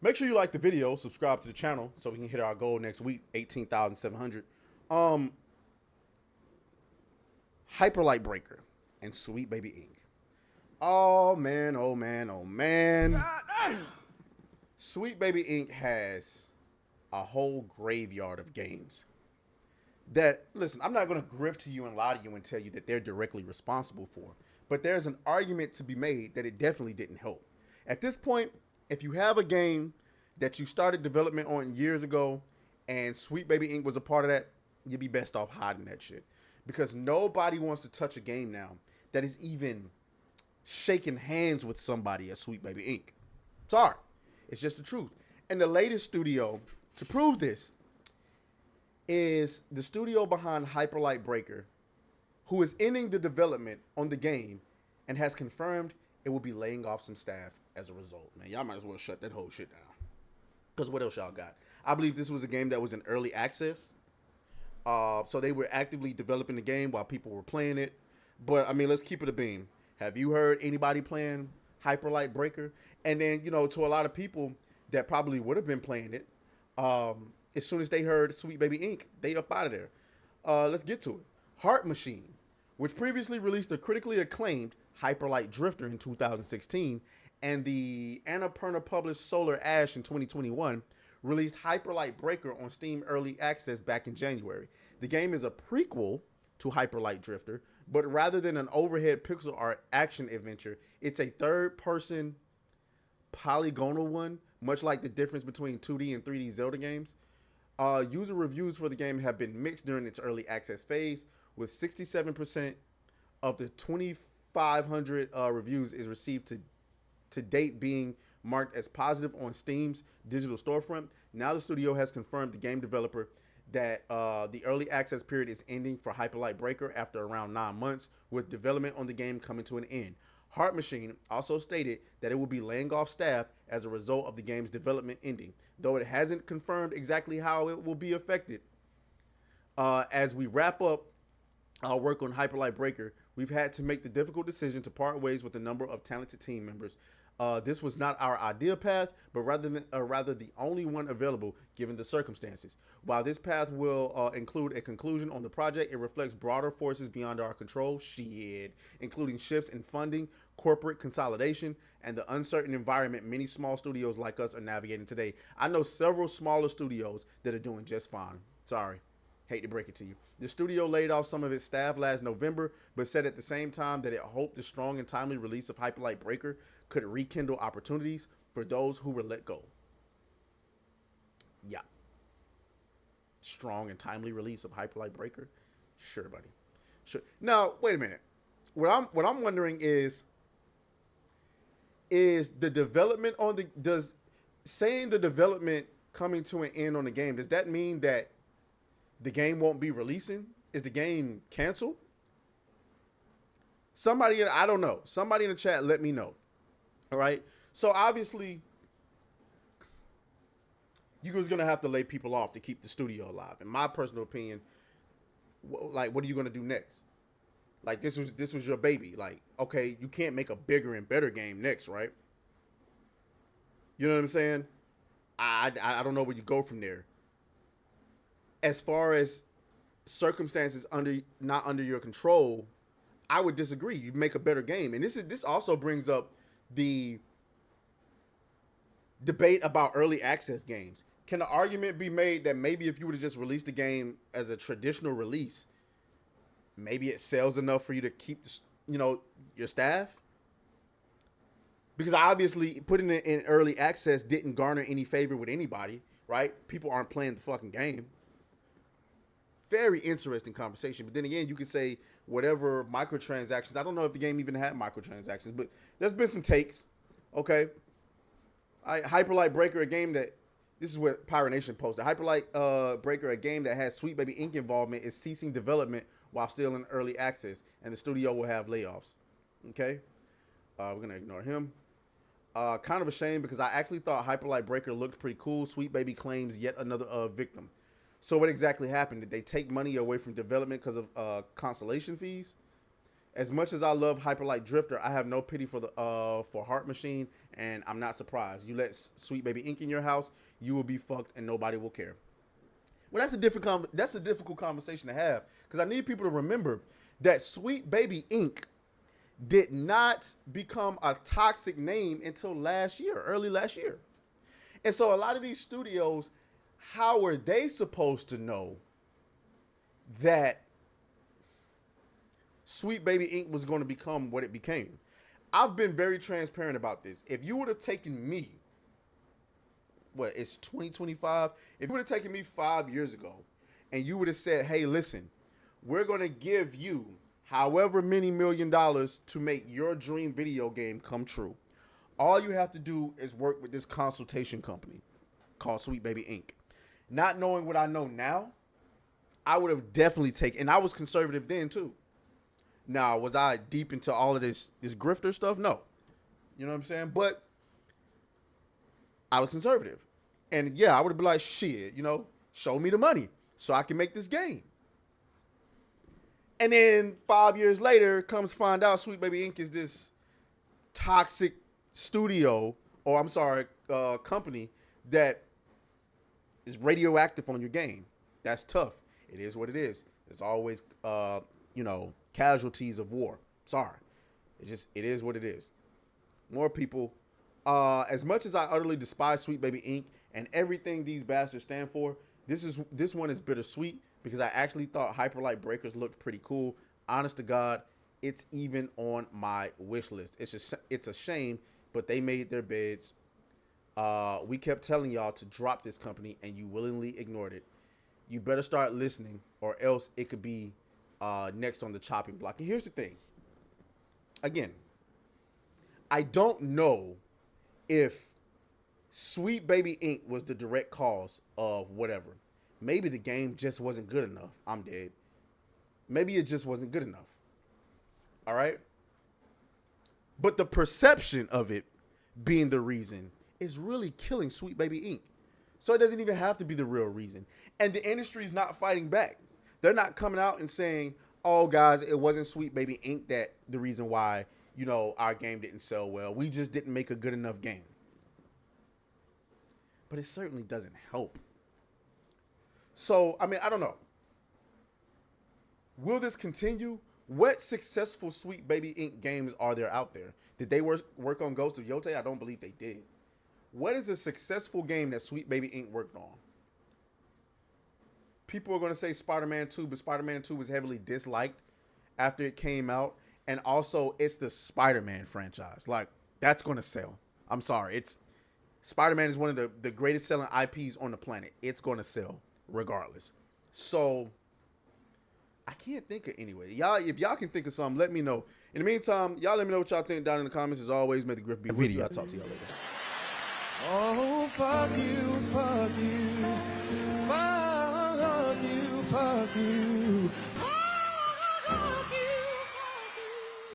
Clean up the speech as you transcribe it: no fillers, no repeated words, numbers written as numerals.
Make sure you like the video, subscribe to the channel so we can hit our goal next week, 18,700. Um, Hyperlight Breaker and Sweet Baby Ink. Oh man, oh man, oh man. Sweet Baby Ink has a whole graveyard of games that, listen, I'm not going to grift to you and lie to you and tell you that they're directly responsible for, but there's an argument to be made that it definitely didn't help. At this point, if you have a game that you started development on years ago and Sweet Baby Ink was a part of that, you'd be best off hiding that shit. Because nobody wants to touch a game now that is even shaking hands with somebody at Sweet Baby Ink. Sorry. It's just the truth. And the latest studio to prove this is the studio behind Hyperlight Breaker, who is ending the development on the game and has confirmed it will be laying off some staff as a result. Man, y'all might as well shut that whole shit down. Because what else y'all got? I believe this was a game that was in early access. So they were actively developing the game while people were playing it. But, I mean, let's keep it a beam. Have you heard anybody playing Hyperlight Breaker? And then, you know, to a lot of people that probably would have been playing it, as soon as they heard Sweet Baby Ink, they up out of there. Let's get to it. Heart Machine, which previously released a critically acclaimed Hyperlight Drifter in 2016, and the Annapurna published Solar Ash in 2021, released Hyperlight Breaker on Steam Early Access back in January. The game is a prequel to Hyperlight Drifter, but rather than an overhead pixel art action adventure, it's a third-person polygonal one, much like the difference between 2D and 3D Zelda games. User reviews for the game have been mixed during its early access phase, with 67% of the 2,500 reviews is received to date being marked as positive on Steam's digital storefront. Now the studio has confirmed the game developer that the early access period is ending for Hyperlight Breaker after around 9 months, with development on the game coming to an end. Heart Machine also stated that it will be laying off staff as a result of the game's development ending, though it hasn't confirmed exactly how it will be affected. As we wrap up our work on Hyperlight Breaker, we've had to make the difficult decision to part ways with a number of talented team members. This was not our ideal path, but rather the only one available given the circumstances. While this path will include a conclusion on the project, it reflects broader forces beyond our control, including shifts in funding, corporate consolidation, and the uncertain environment many small studios like us are navigating today. I know several smaller studios that are doing just fine. Sorry. Hate to break it to you. The studio laid off some of its staff last November, but said at the same time that it hoped the strong and timely release of Hyperlight Breaker could rekindle opportunities for those who were let go. Yeah. Strong and timely release of Hyperlight Breaker? Sure, buddy. Sure. Now, wait a minute. What I'm wondering is the development on the saying the development coming to an end on the game, does that mean that the game won't be releasing? Is the game canceled? I don't know. Somebody in the chat, let me know. All right. So obviously, you was gonna have to lay people off to keep the studio alive. In my personal opinion, what are you gonna do next? Like this was your baby. Like, okay, you can't make a bigger and better game next, right? You know what I'm saying? I don't know where you go from there. As far as circumstances not under your control, I would disagree. You make a better game, and this also brings up the debate about early access games. Can the argument be made that maybe if you would have just released the game as a traditional release, maybe it sells enough for you to keep, your staff? Because obviously putting it in early access didn't garner any favor with anybody, right? People aren't playing the fucking game. Very interesting conversation. But then again, you could say whatever microtransactions. I don't know if the game even had microtransactions, but there's been some takes. Okay. Hyperlight Breaker, a game that, this is what Pirate Nation posted. Hyperlight Breaker, a game that has Sweet Baby Ink involvement, is ceasing development while still in early access, and the studio will have layoffs. Okay. We're going to ignore him. Kind of a shame because I actually thought Hyperlight Breaker looked pretty cool. Sweet Baby claims yet another victim. So what exactly happened? Did they take money away from development because of consolation fees? As much as I love Hyperlight Drifter, I have no pity for the for Heart Machine, and I'm not surprised. You let Sweet Baby Inc. in your house, you will be fucked, and nobody will care. Well, that's a difficult conversation to have, because I need people to remember that Sweet Baby Inc. did not become a toxic name until early last year. And so a lot of these studios, how are they supposed to know that Sweet Baby Inc. was going to become what it became? I've been very transparent about this. If you would have taken me, it's 2025. If you would have taken me 5 years ago and you would have said, hey, listen, we're going to give you however many $1 million to make your dream video game come true. All you have to do is work with this consultation company called Sweet Baby Inc. Not knowing what I know now, I would have definitely taken, and I was conservative then too. Now, was I deep into all of this grifter stuff? No. You know what I'm saying? But I was conservative. And yeah, I would have been like, shit, show me the money so I can make this game. And then 5 years later, comes to find out Sweet Baby Inc. is this toxic company that is radioactive on your game. That's tough. It is what it is. There's always, casualties of war. Sorry. It is what it is. More people, as much as I utterly despise Sweet Baby Inc. and everything these bastards stand for, this one is bittersweet because I actually thought Hyperlight Breakers looked pretty cool. Honest to God, it's even on my wish list. It's a shame, but they made their beds. We kept telling y'all to drop this company and you willingly ignored it. You better start listening or else it could be next on the chopping block. And here's the thing. Again, I don't know if Sweet Baby Inc. was the direct cause of whatever. Maybe the game just wasn't good enough. I'm dead. Maybe it just wasn't good enough. All right? But the perception of it being the reason is really killing Sweet Baby Inc. So it doesn't even have to be the real reason. And the industry is not fighting back. They're not coming out and saying, oh, guys, it wasn't Sweet Baby Inc. that the reason why, our game didn't sell well. We just didn't make a good enough game. But it certainly doesn't help. So, I don't know. Will this continue? What successful Sweet Baby Inc. games are there out there? Did they work on Ghost of Yotei? I don't believe they did. What is a successful game that Sweet Baby Inc. worked on? People are going to say Spider-Man 2, but Spider-Man 2 was heavily disliked after it came out. And also, it's the Spider-Man franchise. Like, that's going to sell. I'm sorry. Spider-Man is one of the greatest selling IPs on the planet. It's going to sell regardless. So, I can't think of anyway. Y'all, if y'all can think of something, let me know. In the meantime, y'all let me know what y'all think down in the comments. As always, may the grip be with you. I'll talk to y'all later. Oh, fuck you, fuck you, fuck you, fuck you.